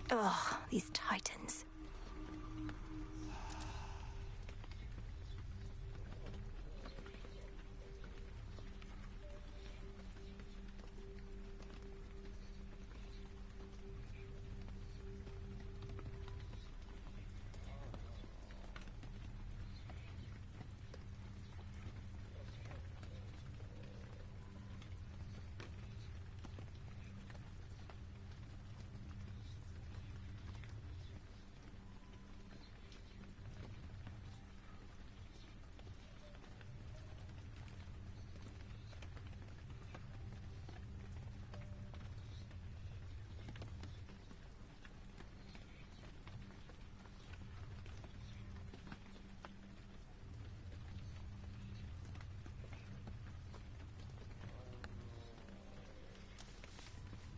Ugh, these titans.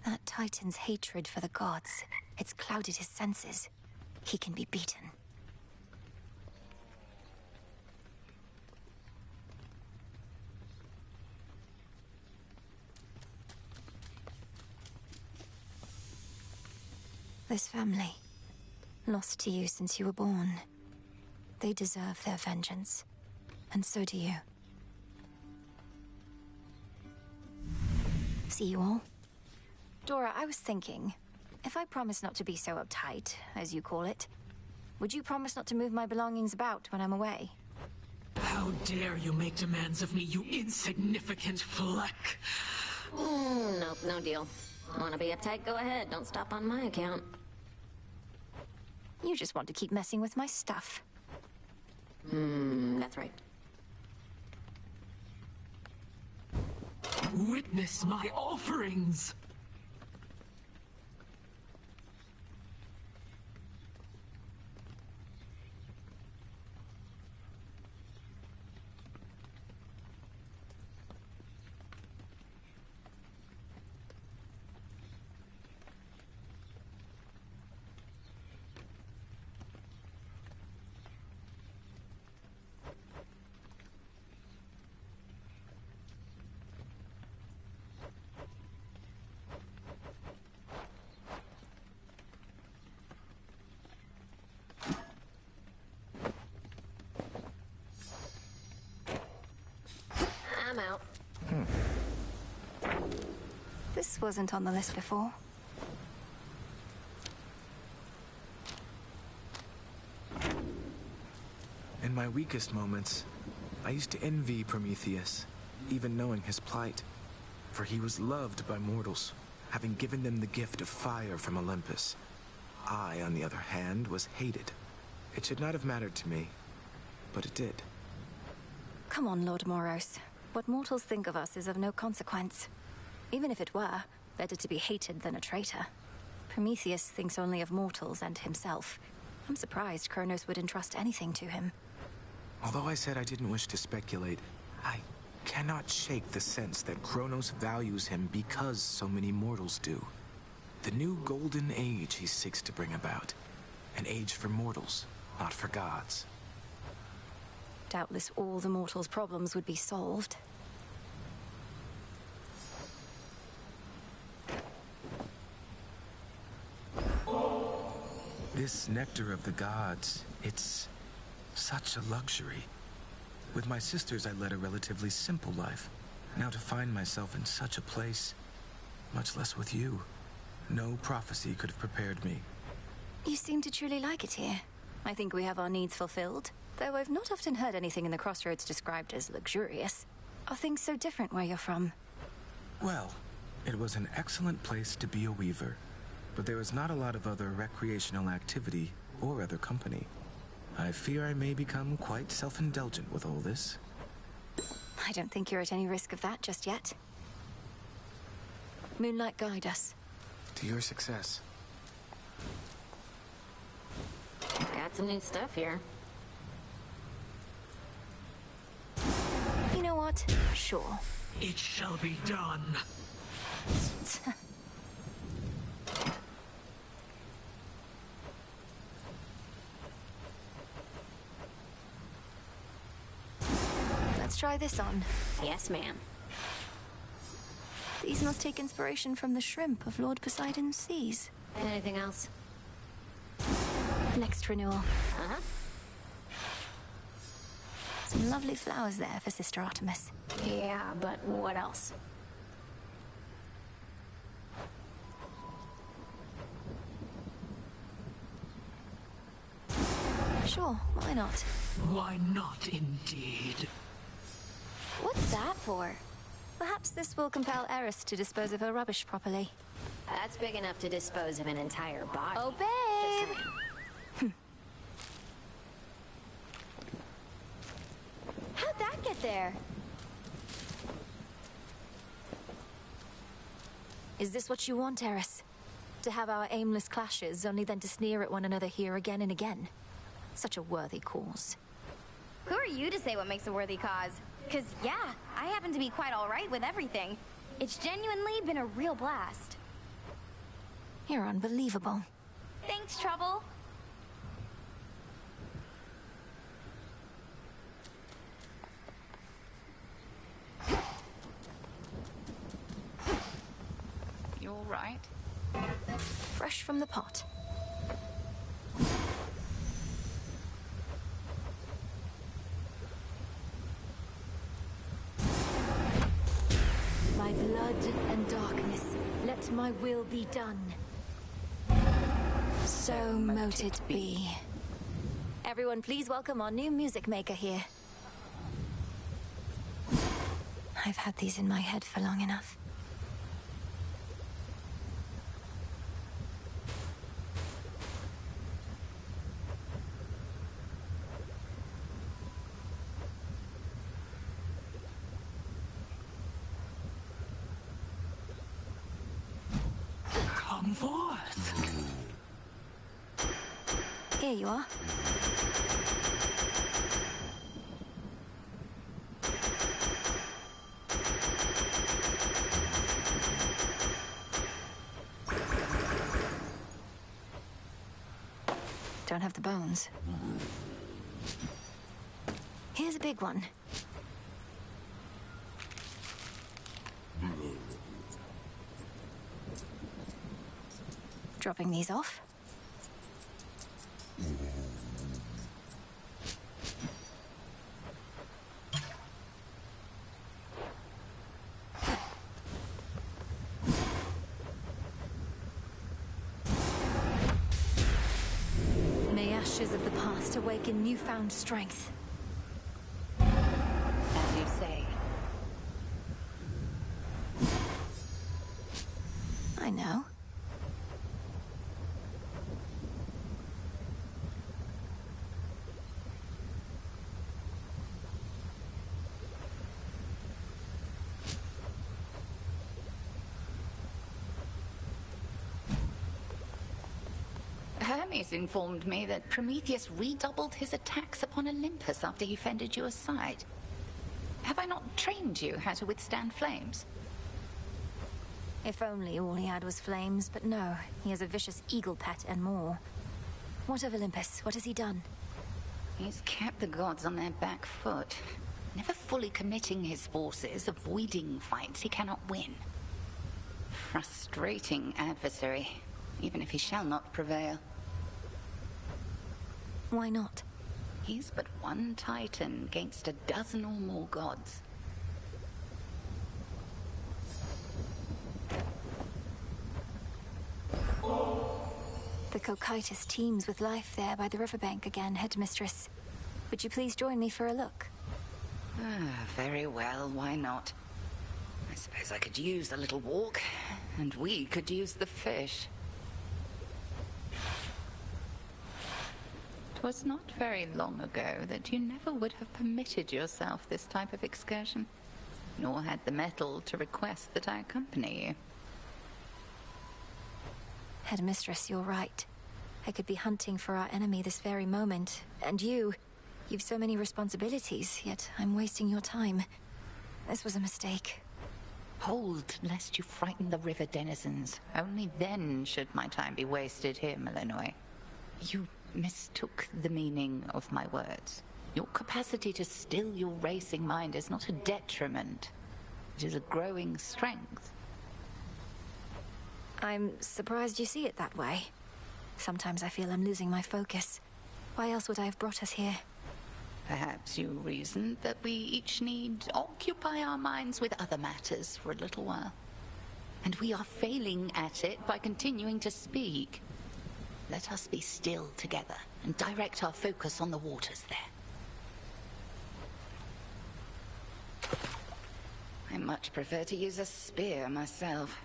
That Titan's hatred for the gods, it's clouded his senses. He can be beaten. This family, lost to you since you were born. They deserve their vengeance, and so do you. See you all? Dora, I was thinking, if I promise not to be so uptight, as you call it, would you promise not to move my belongings about when I'm away? How dare you make demands of me, you insignificant fleck! Nope, no deal. Wanna be uptight? Go ahead. Don't stop on my account. You just want to keep messing with my stuff. That's right. Witness my offerings! I'm out. This wasn't on the list before. In my weakest moments, I used to envy Prometheus, even knowing his plight. For he was loved by mortals, having given them the gift of fire from Olympus. I, on the other hand, was hated. It should not have mattered to me, but it did. Come on, Lord Moros. What mortals think of us is of no consequence. Even if it were, better to be hated than a traitor. Prometheus thinks only of mortals and himself. I'm surprised Kronos would entrust anything to him. Although I said I didn't wish to speculate, I cannot shake the sense that Kronos values him because so many mortals do. The new golden age he seeks to bring about. An age for mortals, not for gods. Doubtless all the mortals' problems would be solved. This nectar of the gods, it's such a luxury. With my sisters, I led a relatively simple life. Now to find myself in such a place, much less with you, no prophecy could have prepared me. You seem to truly like it here. I think we have our needs fulfilled. Though I've not often heard anything in the Crossroads described as luxurious. Are things so different where you're from? Well, it was an excellent place to be a weaver, but there was not a lot of other recreational activity or other company. I fear I may become quite self-indulgent with all this. I don't think you're at any risk of that just yet. Moonlight, guide us. To your success. Got some new stuff here. You know what? Sure. It shall be done. Let's try this on. Yes, ma'am. These must take inspiration from the shrimp of Lord Poseidon's seas. Anything else? Next renewal. Some lovely flowers there for Sister Artemis. Yeah, but what else? Sure, why not? Why not, indeed? What's that for? Perhaps this will compel Eris to dispose of her rubbish properly. That's big enough to dispose of an entire body. Oh, babe! How'd that get there? Is this what you want, Eris? To have our aimless clashes, only then to sneer at one another here again and again? Such a worthy cause. Who are you to say what makes a worthy cause? 'Cause yeah, I happen to be quite alright with everything. It's genuinely been a real blast. You're unbelievable. Thanks, Trouble. You all right? Fresh from the pot. My blood and darkness, let my will be done. So mote it be. Everyone, please welcome our new music maker here. I've had these in my head for long enough. Come forth. Here you are. Don't have the bones. Here's a big one. Dropping these off. May ashes of the past awaken newfound strength. As you say. I know. Hermes informed me that Prometheus redoubled his attacks upon Olympus after he fended you aside. Have I not trained you how to withstand flames? If only all he had was flames, but no, he has a vicious eagle pet and more. What of Olympus? What has he done? He's kept the gods on their back foot, never fully committing his forces, avoiding fights he cannot win. Frustrating adversary, even if he shall not prevail. Why not? He's but one titan against a dozen or more gods. The Cocytus teems with life there by the riverbank again, Headmistress. Would you please join me for a look? Very well, why not? I suppose I could use a little walk, and we could use the fish. 'Twas not very long ago that you never would have permitted yourself this type of excursion, nor had the mettle to request that I accompany you. Headmistress, you're right. I could be hunting for our enemy this very moment. And you've so many responsibilities, yet I'm wasting your time. This was a mistake. Hold, lest you frighten the river denizens. Only then should my time be wasted here, Malinois. You mistook the meaning of my words. Your capacity to still your racing mind is not a detriment. It is a growing strength. I'm surprised you see it that way. Sometimes I feel I'm losing my focus. Why else would I have brought us here? Perhaps you reasoned that we each need occupy our minds with other matters for a little while. And we are failing at it by continuing to speak. Let us be still together and direct our focus on the waters there. I much prefer to use a spear myself.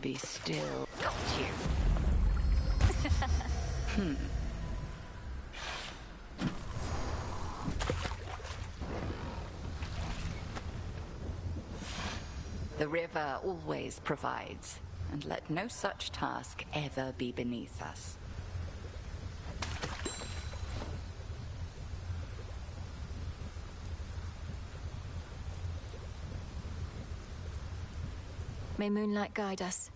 Be still. Got you. The river always provides, and let no such task ever be beneath us. May moonlight guide us.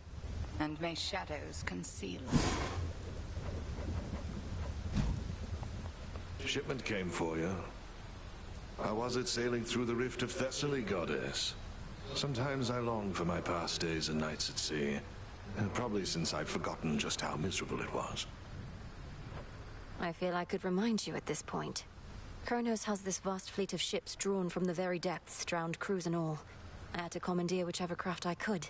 And may shadows conceal us. Shipment came for you. How was it sailing through the rift of Thessaly, goddess? Sometimes I long for my past days and nights at sea. Probably since I've forgotten just how miserable it was. I feel I could remind you at this point. Kronos has this vast fleet of ships drawn from the very depths, drowned crews and all. I had to commandeer whichever craft I could.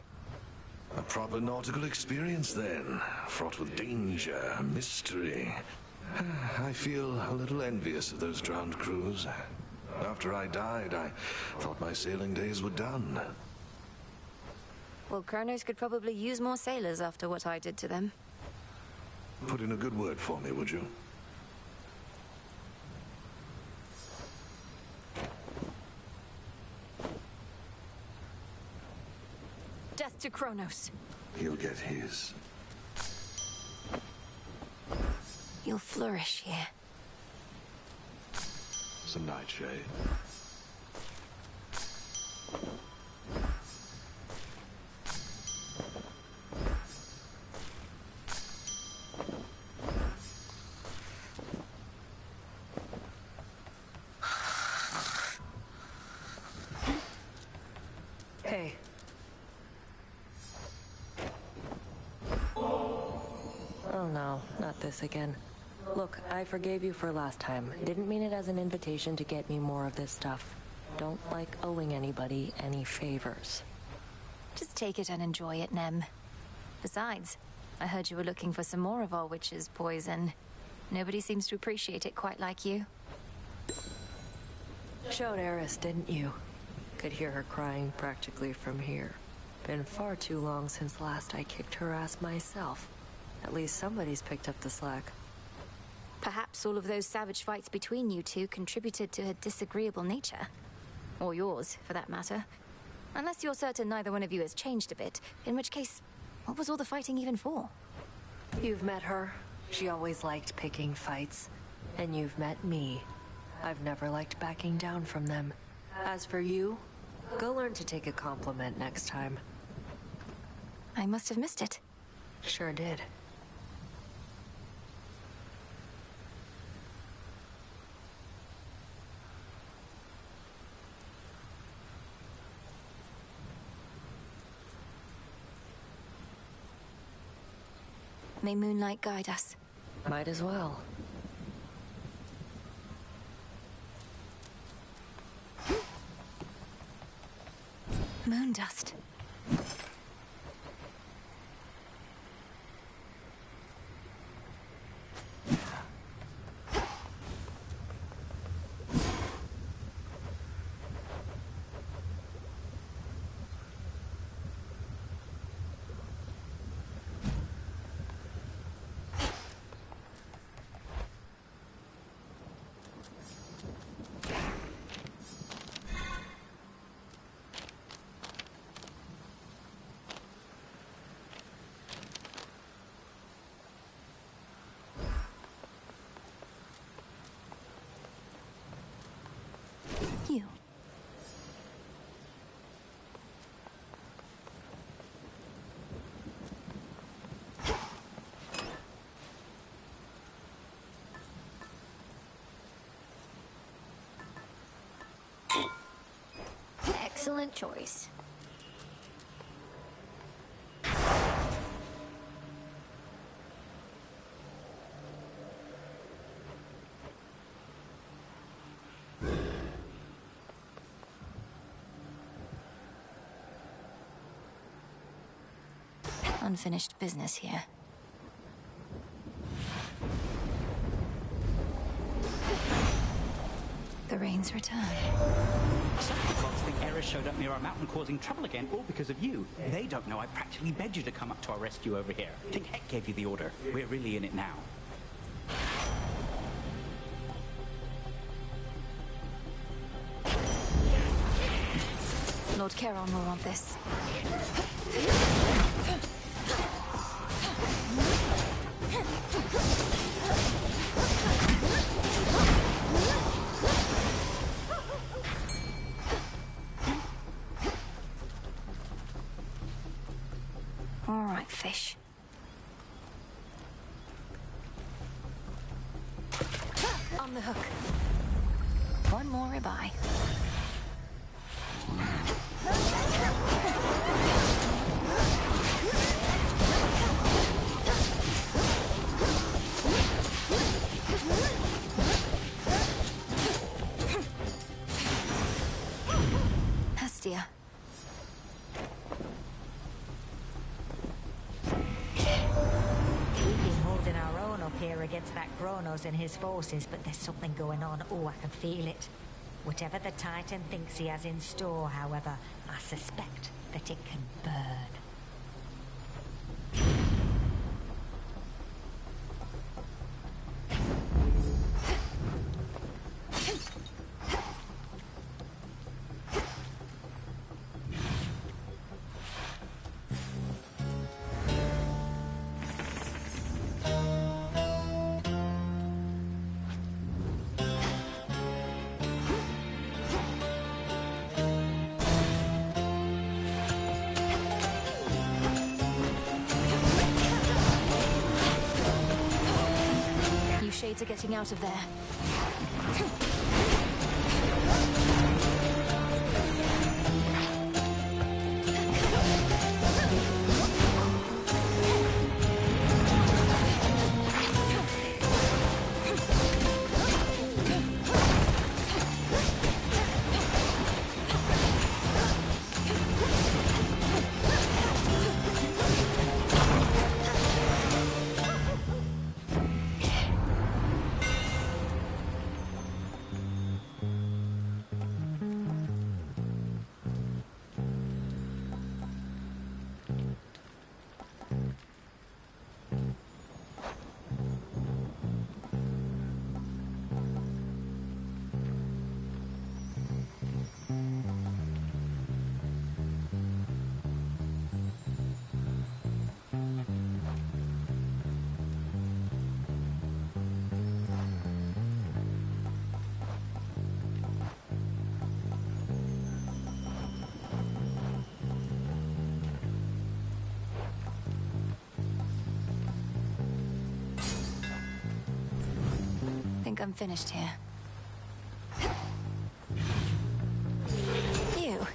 A proper nautical experience then, fraught with danger, mystery. I feel a little envious of those drowned crews. After I died, I thought my sailing days were done. Well, Kronos could probably use more sailors after what I did to them. Put in a good word for me, would you? Death to Kronos. He'll get his. You'll flourish here. Some nightshade. Hey. Oh no, not this again. Look, I forgave you for last time. Didn't mean it as an invitation to get me more of this stuff. Don't like owing anybody any favors. Just take it and enjoy it, Nem. Besides, I heard you were looking for some more of our witch's poison. Nobody seems to appreciate it quite like you. Showed Eris, didn't you? Could hear her crying practically from here. Been far too long since last I kicked her ass myself. At least somebody's picked up the slack. Perhaps all of those savage fights between you two contributed to her disagreeable nature. Or yours, for that matter. Unless you're certain neither one of you has changed a bit, in which case, what was all the fighting even for? You've met her. She always liked picking fights. And you've met me. I've never liked backing down from them. As for you, go learn to take a compliment next time. I must have missed it. Sure did. May moonlight guide us. Might as well. Moon dust. You. Excellent choice. Unfinished business here. The rains return. Some of the gods think Eris showed up near our mountain causing trouble again, all because of you. They don't know I practically begged you to come up to our rescue over here. Think Heck gave you the order. We're really in it now. Lord Charon will want this. All right, fish. On the hook. One more ribeye. Hestia. We've been holding our own up here against that Kronos and his forces, but there's something going on. Oh, I can feel it. Whatever the Titan thinks he has in store, however, I suspect that it can burn. Shades are getting out of there. Think I'm finished here. You.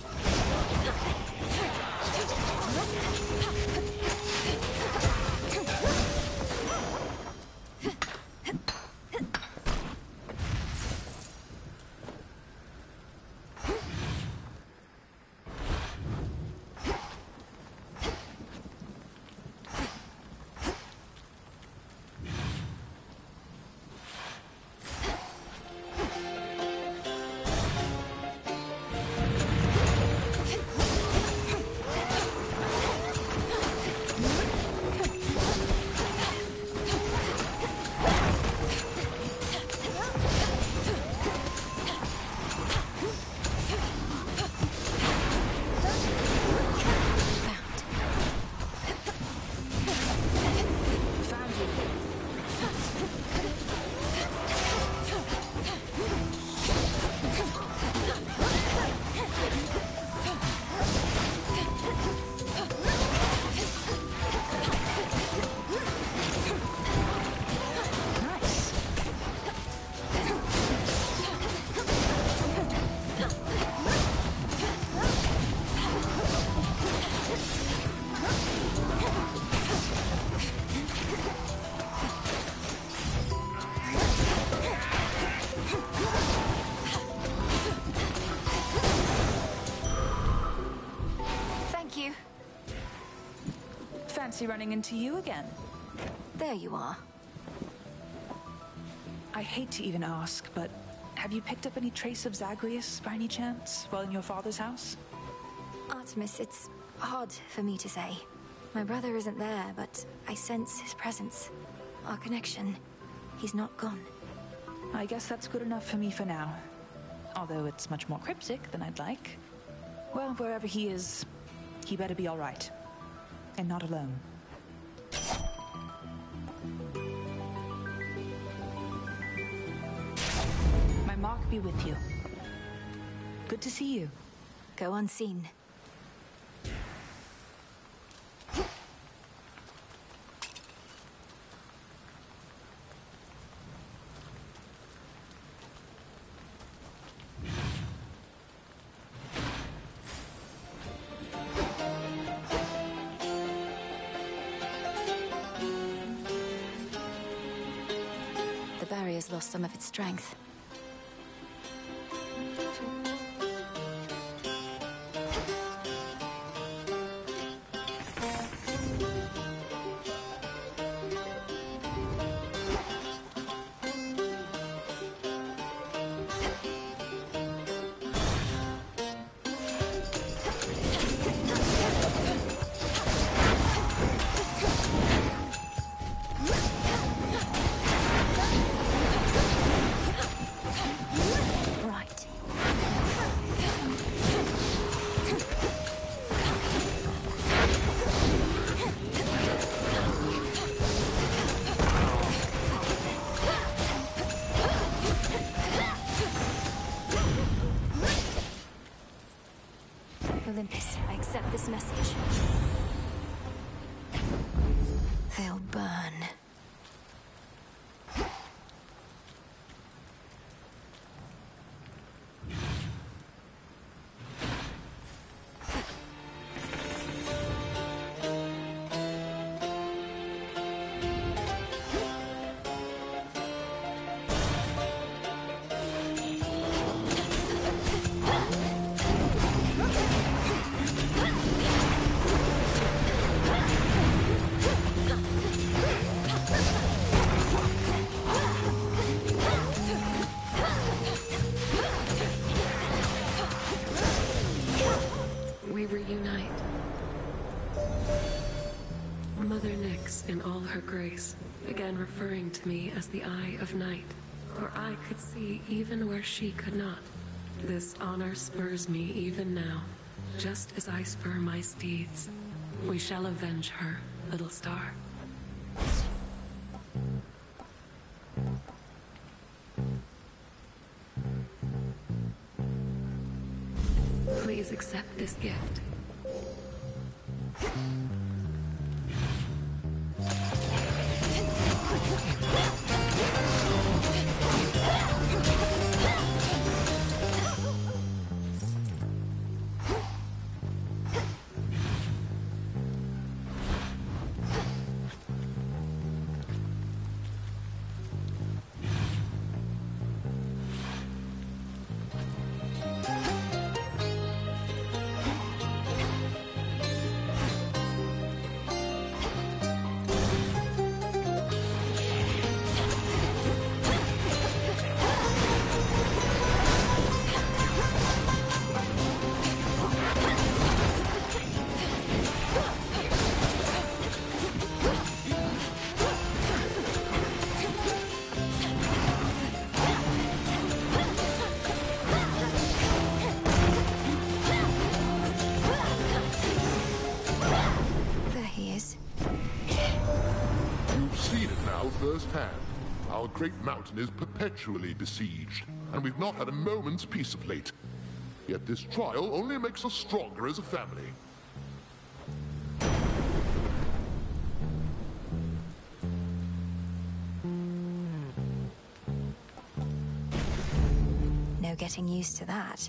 fancy running into you again. There you are. I hate to even ask, but have you picked up any trace of Zagreus by any chance while in your father's house? Artemis, it's hard for me to say. My brother isn't there, but I sense his presence. Our connection. He's not gone. I guess that's good enough for me for now. Although it's much more cryptic than I'd like. Well, wherever he is, he better be all right. And not alone. My mark be with you. Good to see you. Go unseen. Lost some of its strength. Olympus, I accept this message. They'll burn. We reunite. Mother Nyx, in all her grace, began referring to me as the Eye of Night, for I could see even where she could not. This honor spurs me even now, just as I spur my steeds. We shall avenge her, little star. Please accept this gift. Firsthand, our great mountain is perpetually besieged, and we've not had a moment's peace of late. Yet this trial only makes us stronger as a family. No getting used to that.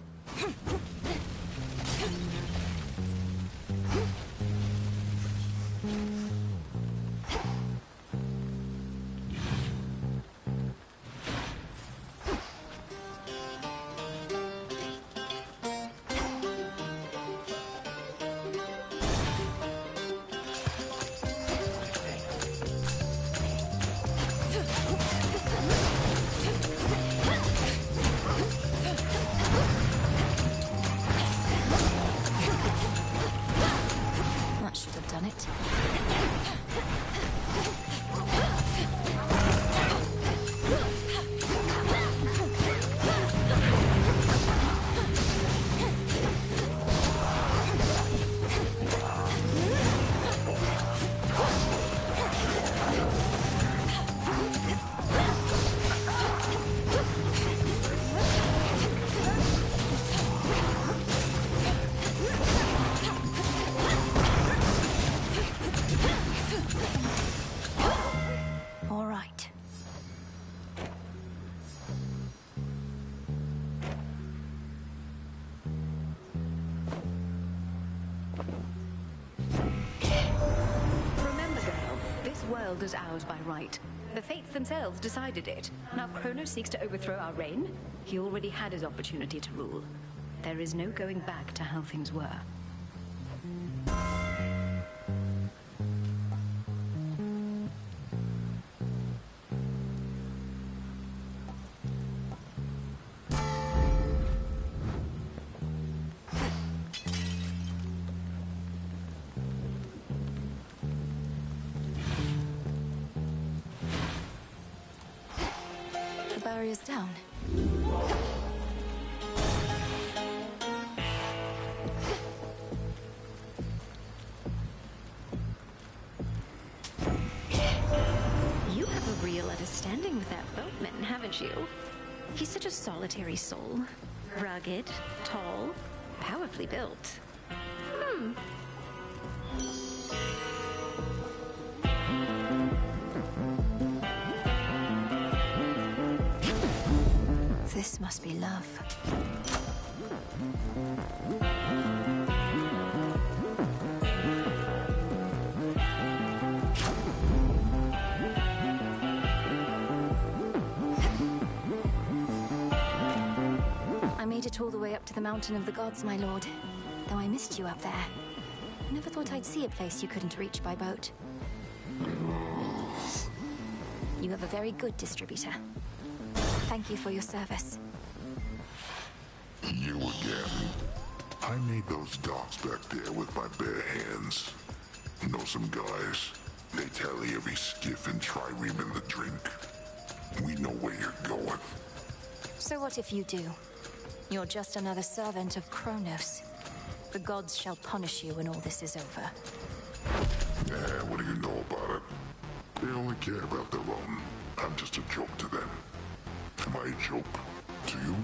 held as ours by right. The Fates themselves decided it. Now Kronos seeks to overthrow our reign. He already had his opportunity to rule. There is no going back to how things were. The barrier's down. You have a real understanding with that boatman, haven't you? He's such a solitary soul. Rugged, tall, powerfully built. This must be love. I made it all the way up to the Mountain of the Gods, my lord. Though I missed you up there. I never thought I'd see a place you couldn't reach by boat. You have a very good distributor. Thank you for your service. You again. I made those docks back there with my bare hands. Know some guys? They tally every skiff and trireme in the drink. We know where you're going. So what if you do? You're just another servant of Kronos. The gods shall punish you when all this is over. What do you know about it? They only care about their own. I'm just a joke to them. Am I a joke to you?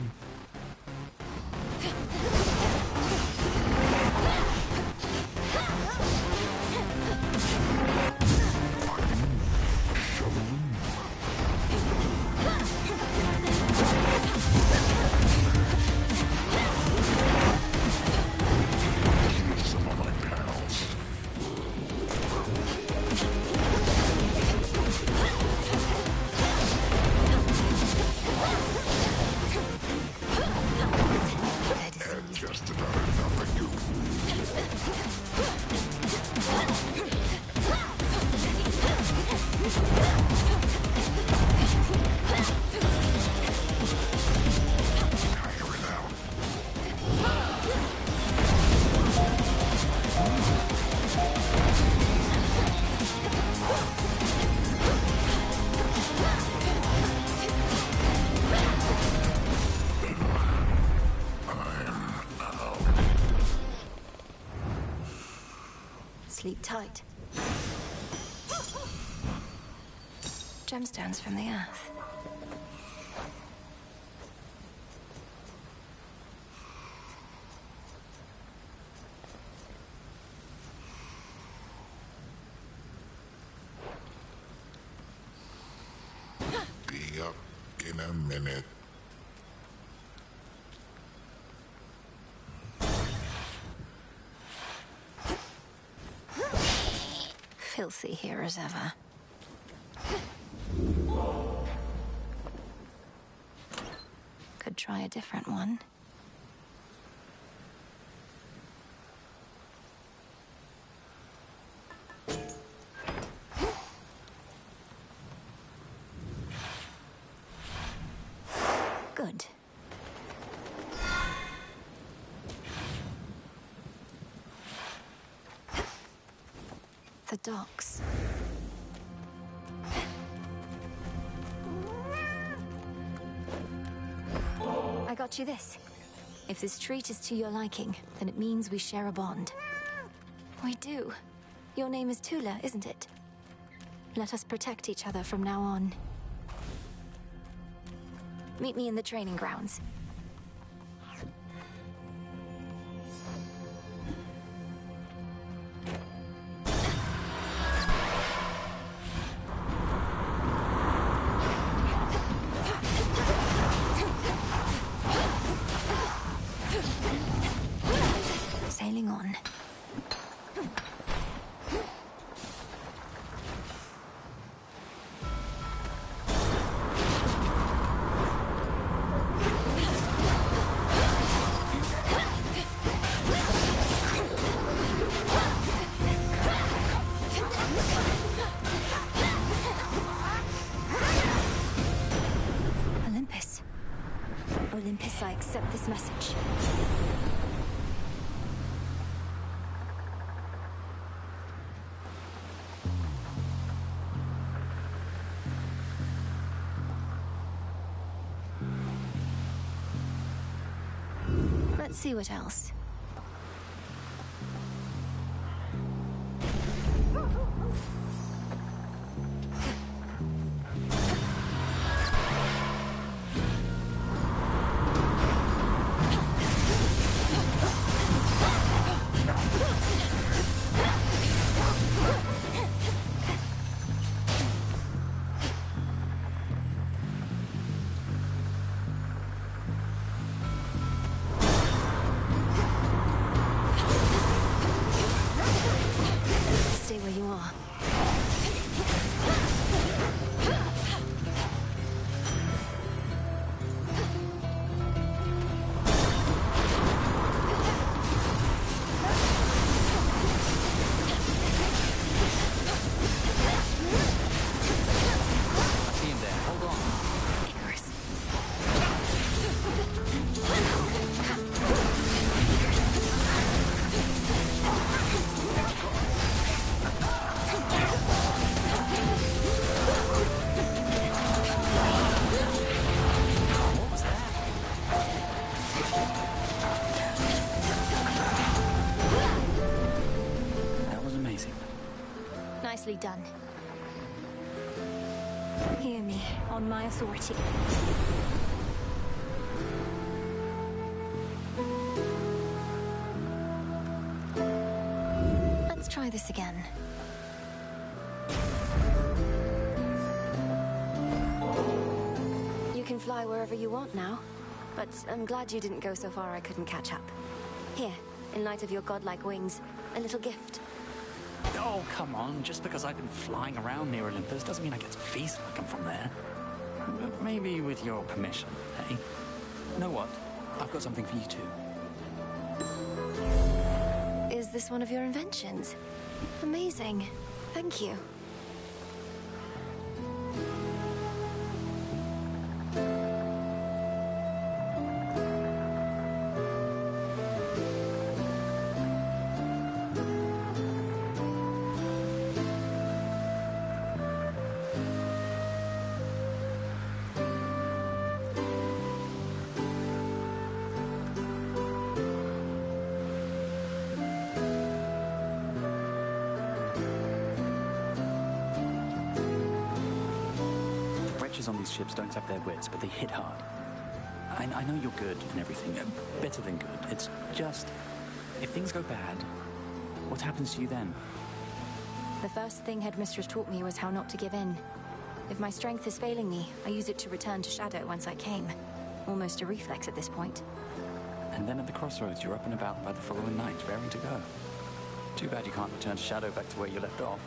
Sleep tight. Gemstones from the earth. Be up in a minute. Filthy here as ever. Could try a different one. Good. The docks. I got you this. If this treat is to your liking, then it means we share a bond. We do. Your name is Tula, isn't it? Let us protect each other from now on. Meet me in the training grounds. Sailing on. Olympus, I accept this message. Let's see what else. Stay where you are. See him there. Hold on. Icarus. What was that? That was amazing. Nicely done. Hear me, on my authority. Let's try this again. You can fly wherever you want now, but I'm glad you didn't go so far I couldn't catch up. Here, in light of your godlike wings, a little gift. Oh, come on. Just because I've been flying around near Olympus doesn't mean I get to feast like I'm from there. But maybe with your permission, hey? You know what? I've got something for you too. Is this one of your inventions? Amazing. Thank you. Wretches on these ships don't have their wits, but they hit hard. I know you're good and everything, better than good. It's just, if things go bad, what happens to you then? The first thing Headmistress taught me was how not to give in. If my strength is failing me, I use it to return to Shadow whence I came. Almost a reflex at this point. And then at the crossroads, you're up and about by the following night, raring to go. Too bad you can't return to Shadow back to where you left off.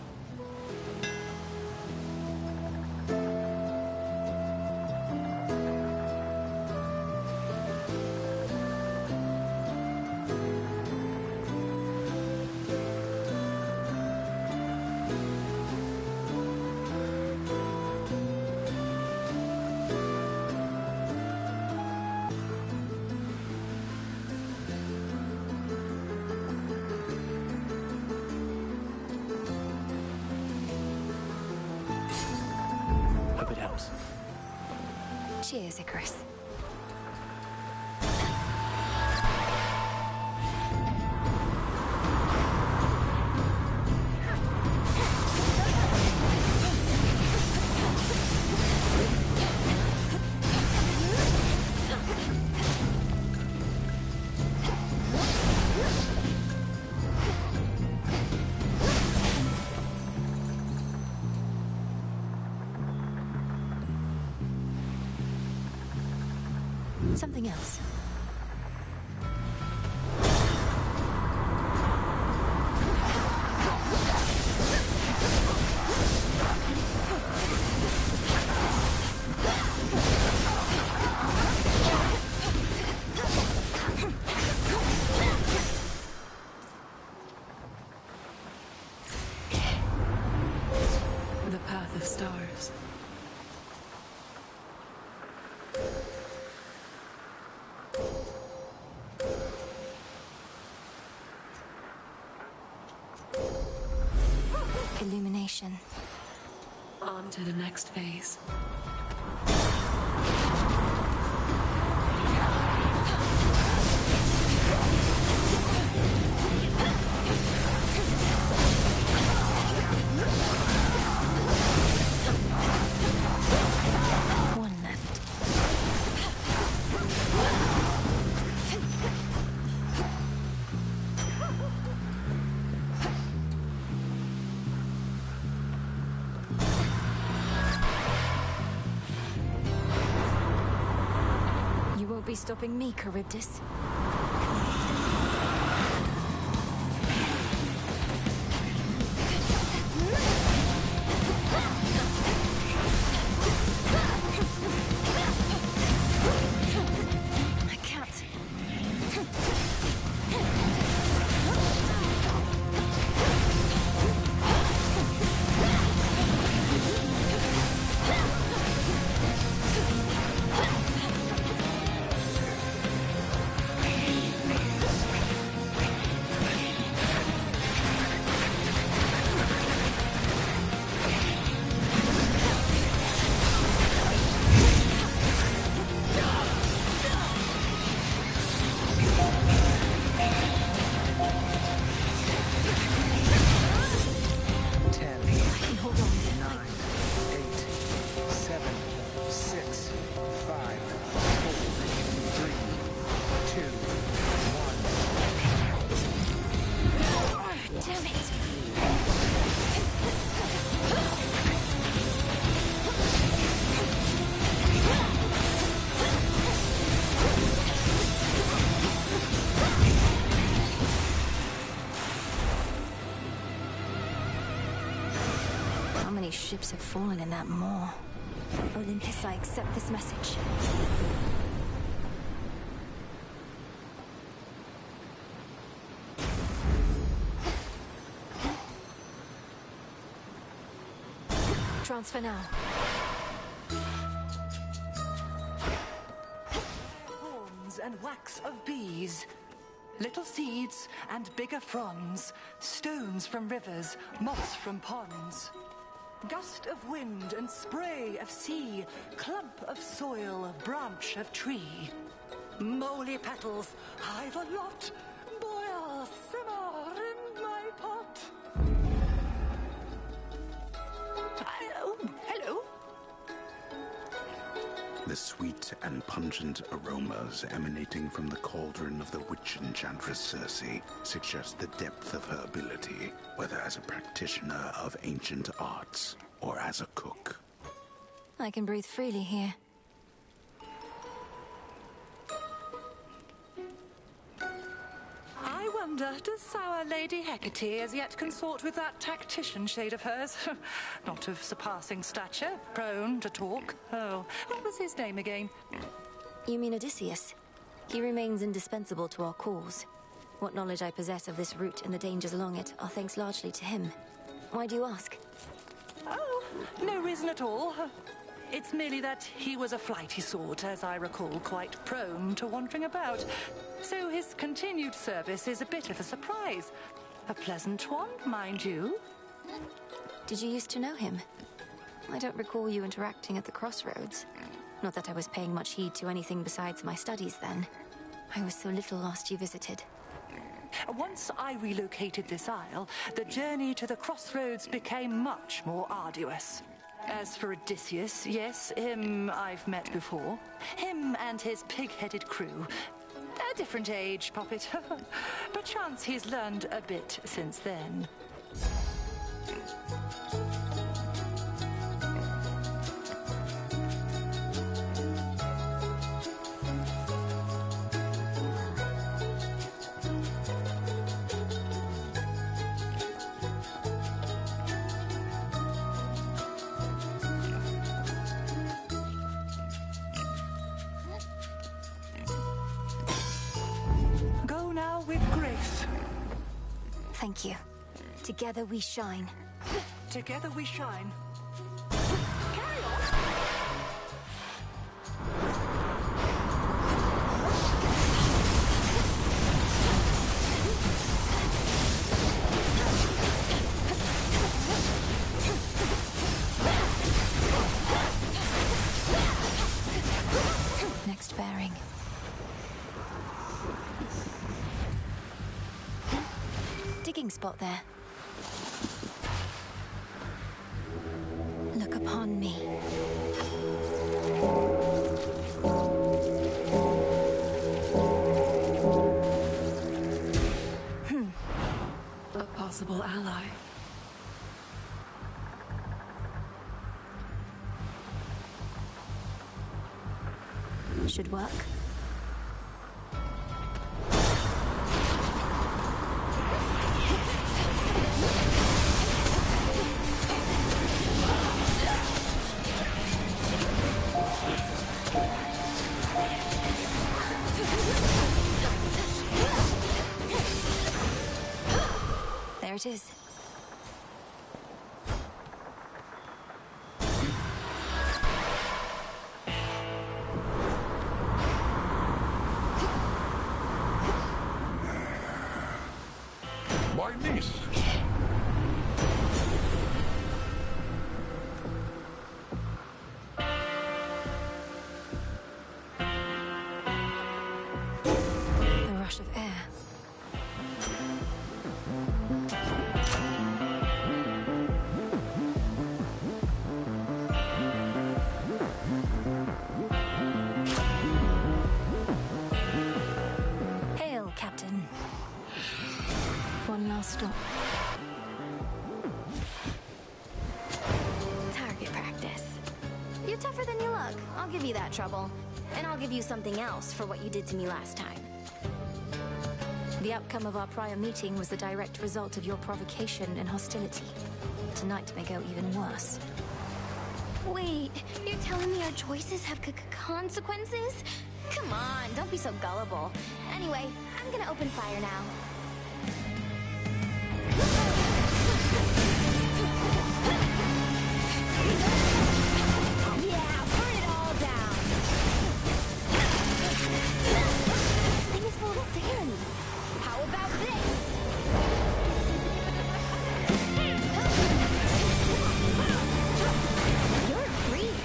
Hope it helps. Cheers, Icarus. Something else. The path of stars. information. On to the next phase. One left. You won't be stopping me, Charybdis. I can't. How many ships have fallen in that maw? Olympus, I accept this message. Transfer now. Thorns and wax of bees. Little seeds and bigger fronds. Stones from rivers, moss from ponds. Gust of wind and spray of sea, clump of soil, branch of tree. Moly petals, I've a lot, boil, simmer in my pot. Oh, hello. The sweet and pungent aromas emanating from the cauldron of the witch enchantress Circe suggest the depth of her ability, whether as a practitioner of ancient arts or as a cook. I can breathe freely here. I wonder, does Sour Lady Hecate as yet consort with that tactician shade of hers? Not of surpassing stature, prone to talk. Oh, what was his name again? You mean Odysseus? He remains indispensable to our cause. What knowledge I possess of this route and the dangers along it are thanks largely to him. Why do you ask? Oh, no reason at all. It's merely that he was a flighty sort, as I recall, quite prone to wandering about. So his continued service is a bit of a surprise. A pleasant one, mind you. Did you used to know him? I don't recall you interacting at the crossroads. Not that I was paying much heed to anything besides my studies then. I was so little last you visited. Once I relocated this isle, the journey to the crossroads became much more arduous. As for Odysseus, yes, him I've met before. Him and his pig-headed crew. A different age, Poppet. Perchance he's learned a bit since then. Thank you. Together we shine. Together we shine. next bearing. Digging spot there. Look upon me. A possible ally. Should work. There it is. My niece. The rush of air. Hail, Captain. One last stop. Target practice. You're tougher than you look. I'll give you that trouble. And I'll give you something else for what you did to me last time. The outcome of our prior meeting was the direct result of your provocation and hostility. Tonight may go even worse. Wait, you're telling me our choices have consequences? Come on, don't be so gullible. Anyway, I'm gonna open fire now. Yeah, burn it all down. This thing is full of sand. How about this? You're a freak.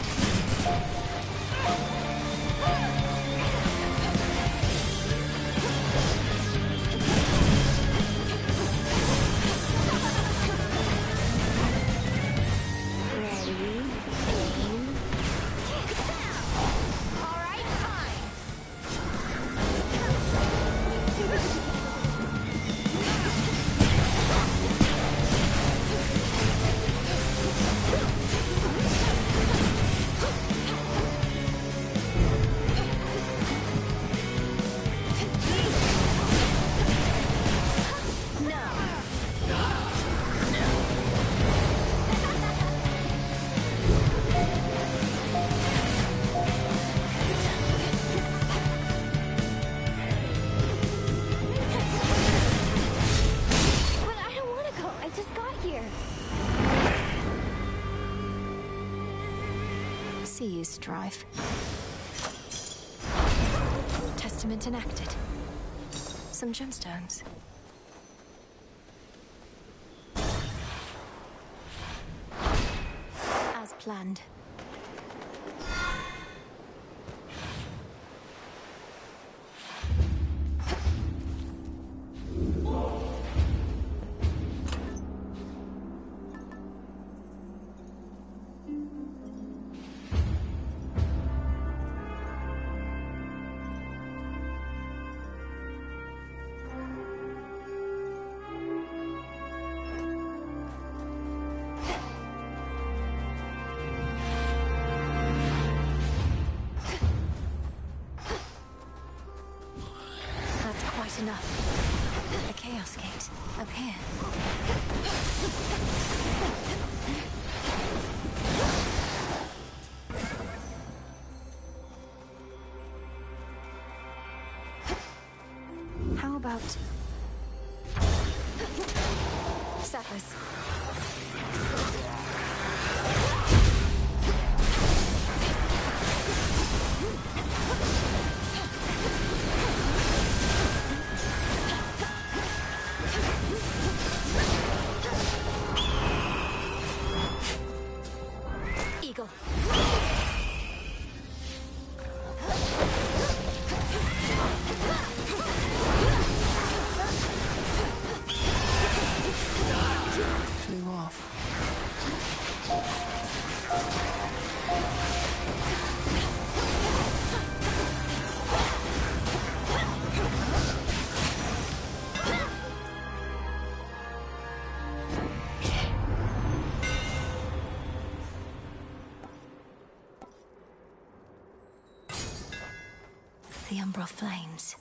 See you strive. Testament enacted. Some gemstones. As planned. Enough. The Chaos Gate, up here. How about... Settlers? Eagle. The Umbral flames.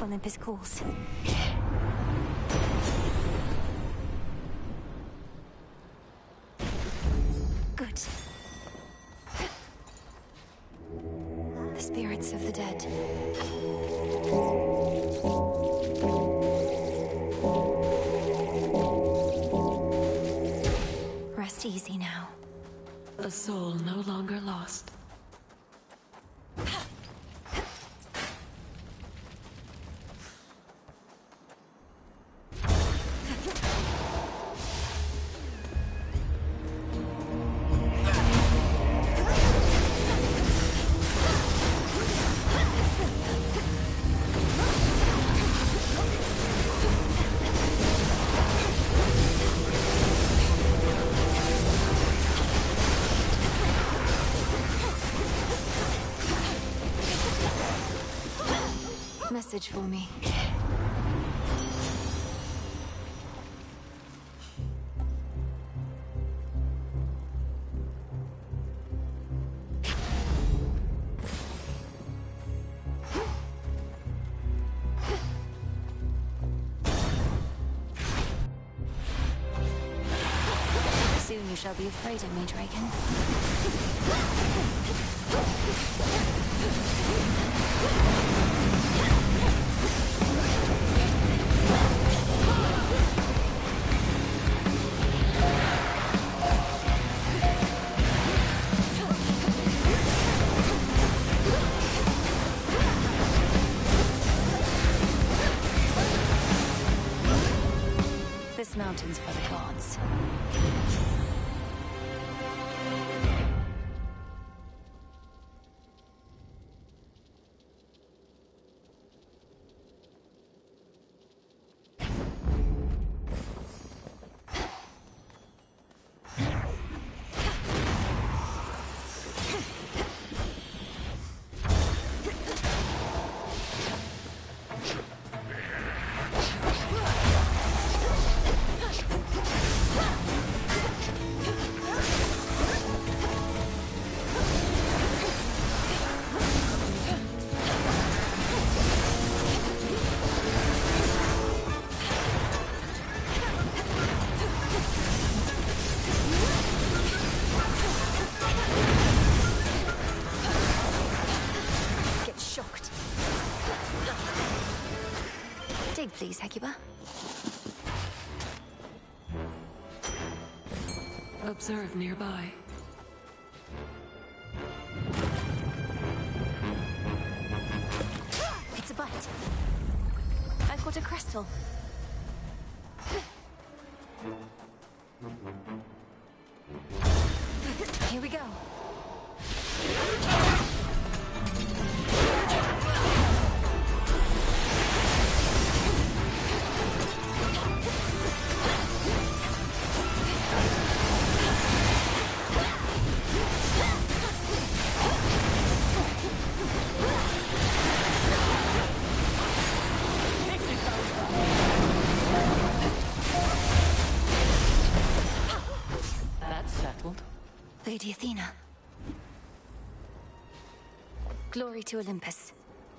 Olympus calls. Good. The spirits of the dead. Rest easy now. A soul no longer lost. Message for me. Soon you shall be afraid of me, Draken. This mountain's for the gods. Please, Hecuba. Observe nearby. It's a bite. I've got a crystal. Here we go. Lady Athena. Glory to Olympus.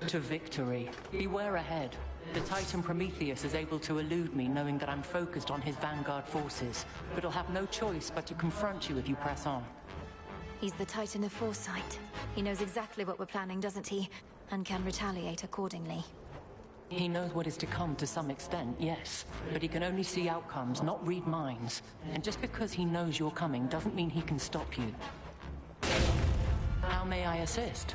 To victory. Beware ahead. The Titan Prometheus is able to elude me, knowing that I'm focused on his vanguard forces, but he'll have no choice but to confront you if you press on. He's the Titan of Foresight. He knows exactly what we're planning, doesn't he? And can retaliate accordingly. He knows what is to come to some extent, yes. But he can only see outcomes, not read minds. And just because he knows you're coming doesn't mean he can stop you. How may I assist?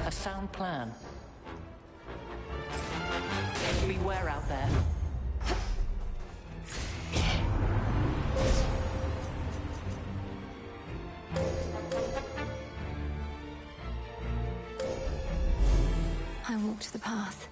A sound plan. Beware out there. I walked the path.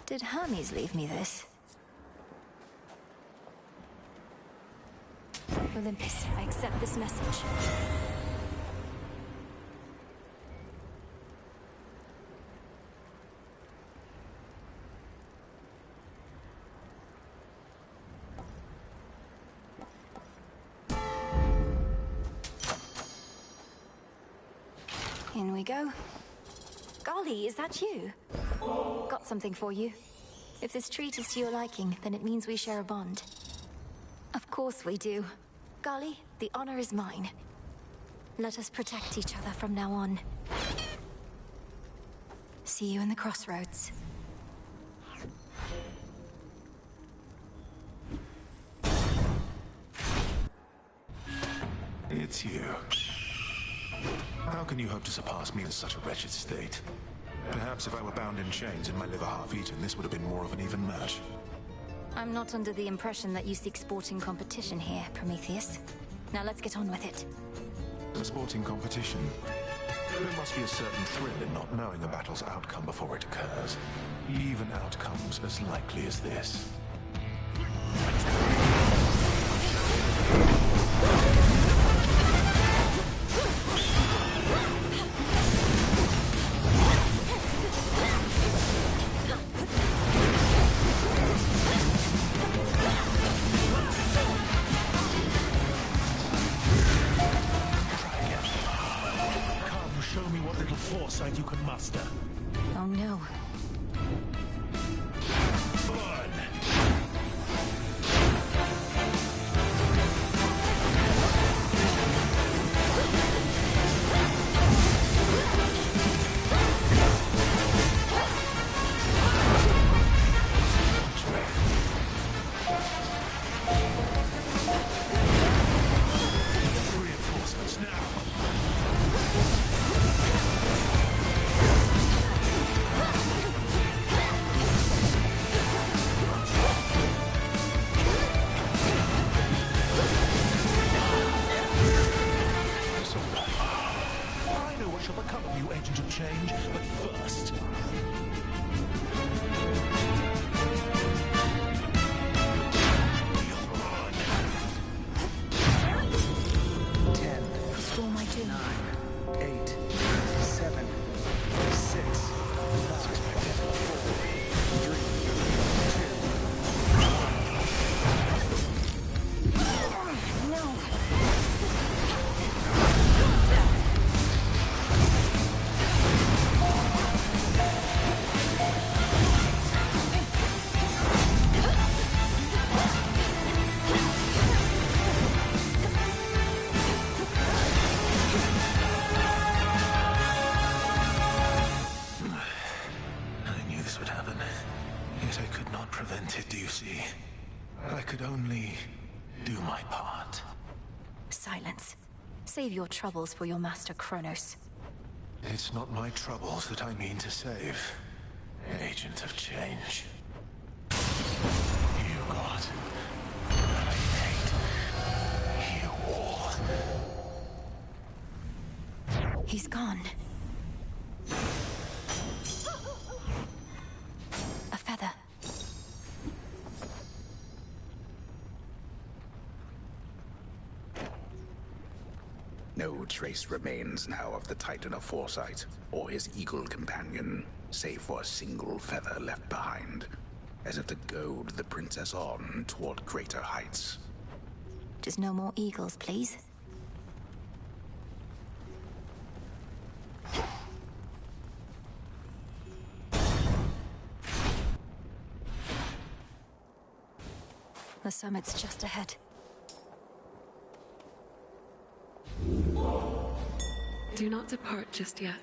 Did Hermes leave me this? Olympus, I accept this message. In we go. Golly, is that you? Got something for you. If this treat is to your liking, then it means we share a bond. Of course we do. Golly, the honor is mine. Let us protect each other from now on. See you in the crossroads. It's you. How can you hope to surpass me in such a wretched state? Perhaps if I were bound in chains and my liver half-eaten, this would have been more of an even match. I'm not under the impression that you seek sporting competition here, Prometheus. Now let's get on with it. A sporting competition? There must be a certain thrill in not knowing a battle's outcome before it occurs. Even outcomes as likely as this. You can muster. Oh no. Burn! cannot prevent it, do you see? I could only do my part. Silence. Save your troubles for your master Kronos. It's not my troubles that I mean to save, Agent of Change. You God, I hate you all. He's gone. A feather. No trace remains now of the Titan of Foresight, or his eagle companion, save for a single feather left behind, as if to goad the princess on toward greater heights. Just no more eagles, please. The summit's just ahead. Do not depart just yet.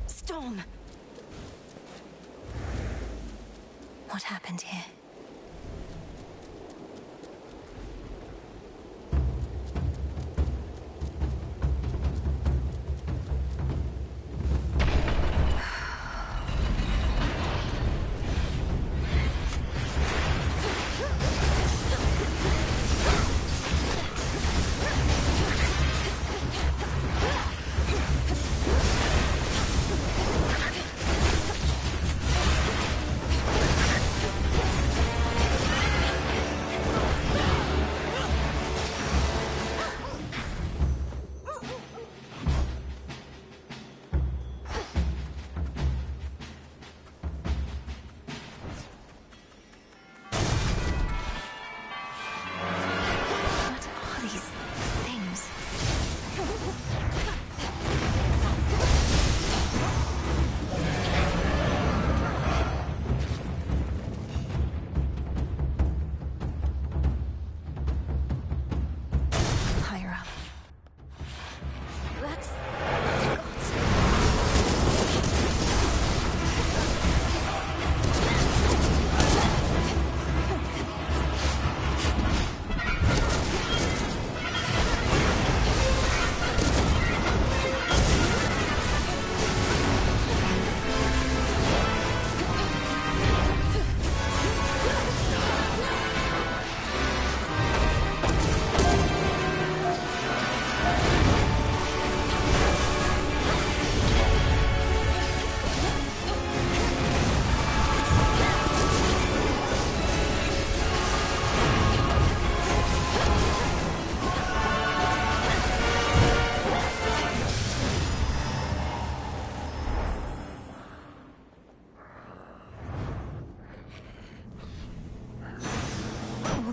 Storm! What happened here?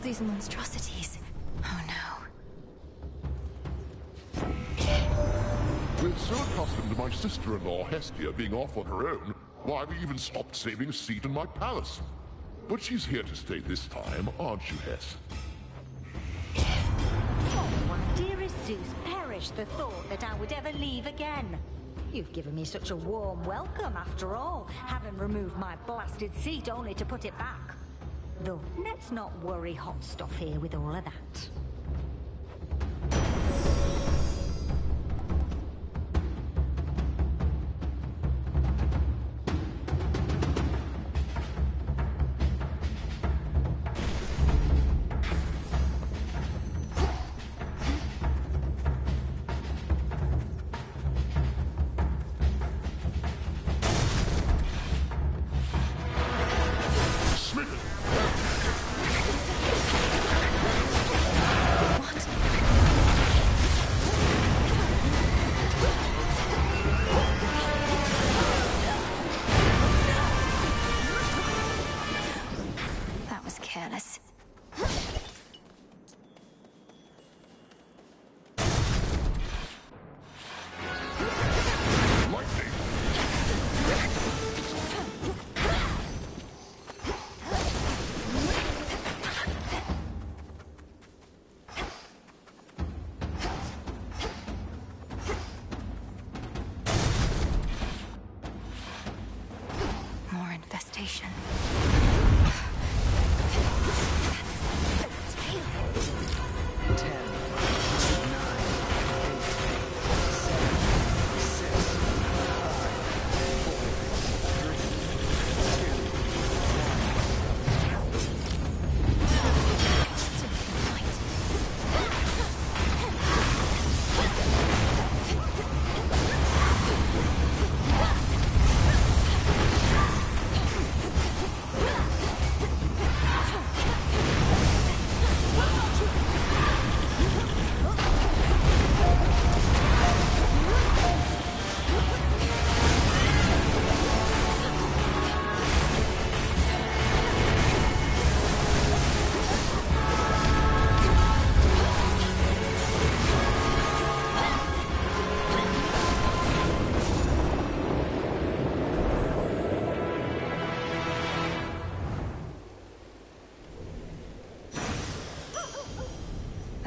These monstrosities. Oh no. We're so accustomed to my sister-in-law Hestia being off on her own, why we even stopped saving a seat in my palace. But she's here to stay this time, aren't you, Hess? Oh, my dearest Zeus, perish the thought that I would ever leave again. You've given me such a warm welcome, after all, having removed my blasted seat only to put it back. Though, let's not worry hot stuff here with all of that.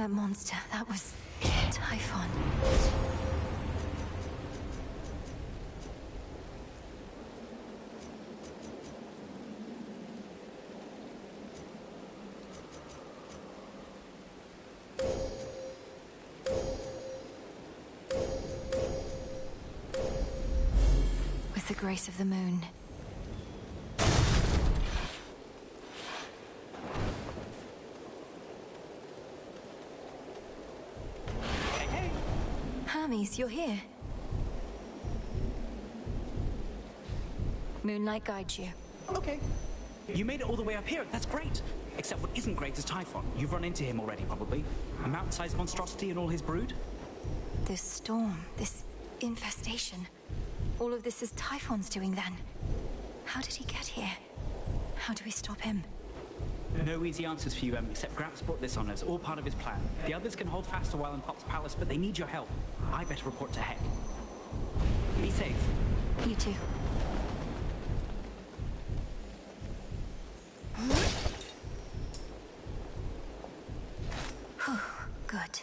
That monster, that was Typhon. With the grace of the moon. Hermes, you're here. Moonlight guides you. Okay. You made it all the way up here. That's great. Except what isn't great is Typhon. You've run into him already, probably. A mountain-sized monstrosity and all his brood? This storm, this infestation. All of this is Typhon's doing then. How did he get here? How do we stop him? No easy answers for you, except Gramps brought this on us, all part of his plan. The others can hold fast a while in Pop's palace, but they need your help. I better report to Heck. Be safe. You too. Good.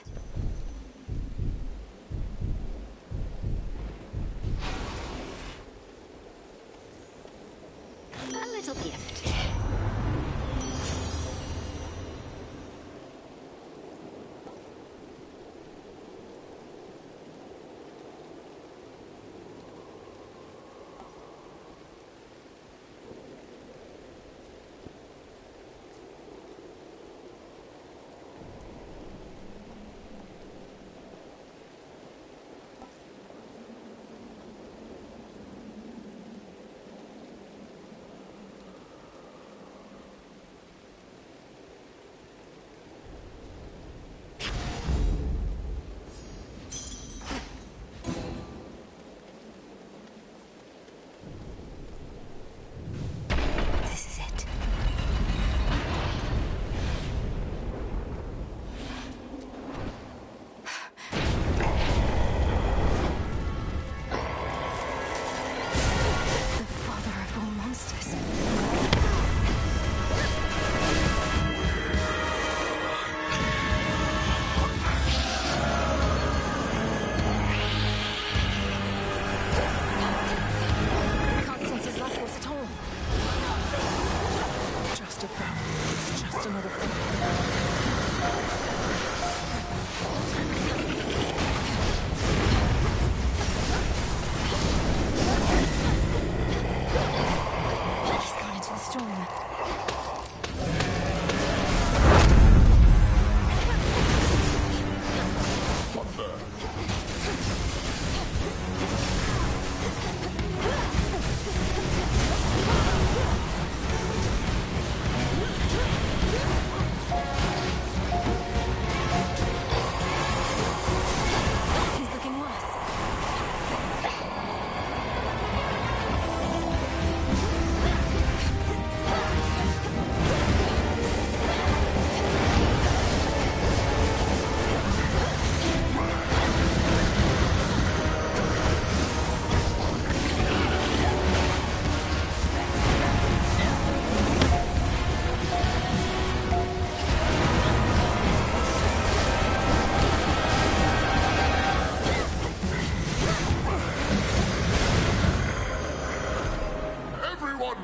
A little gift.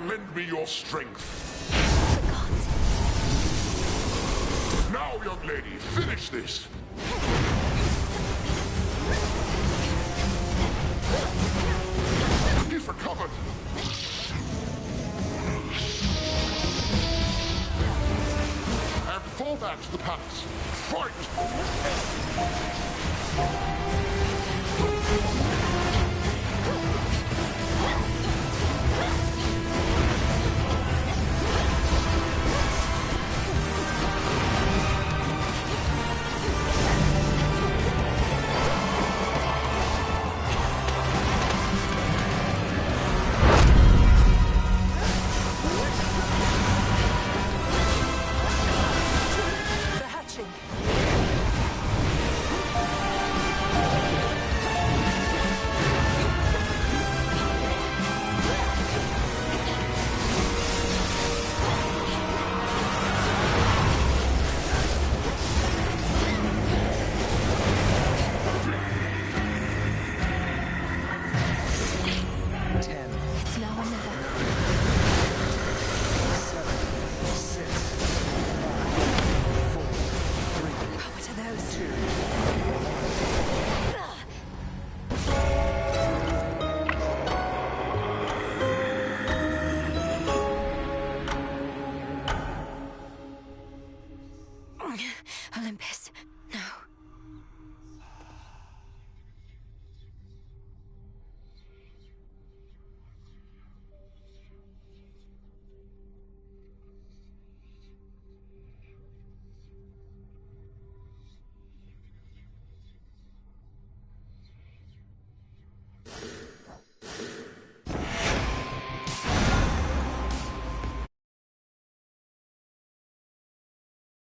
Lend me your strength. Now, young lady, finish this. He's recovered. And fall back to the palace. Fight!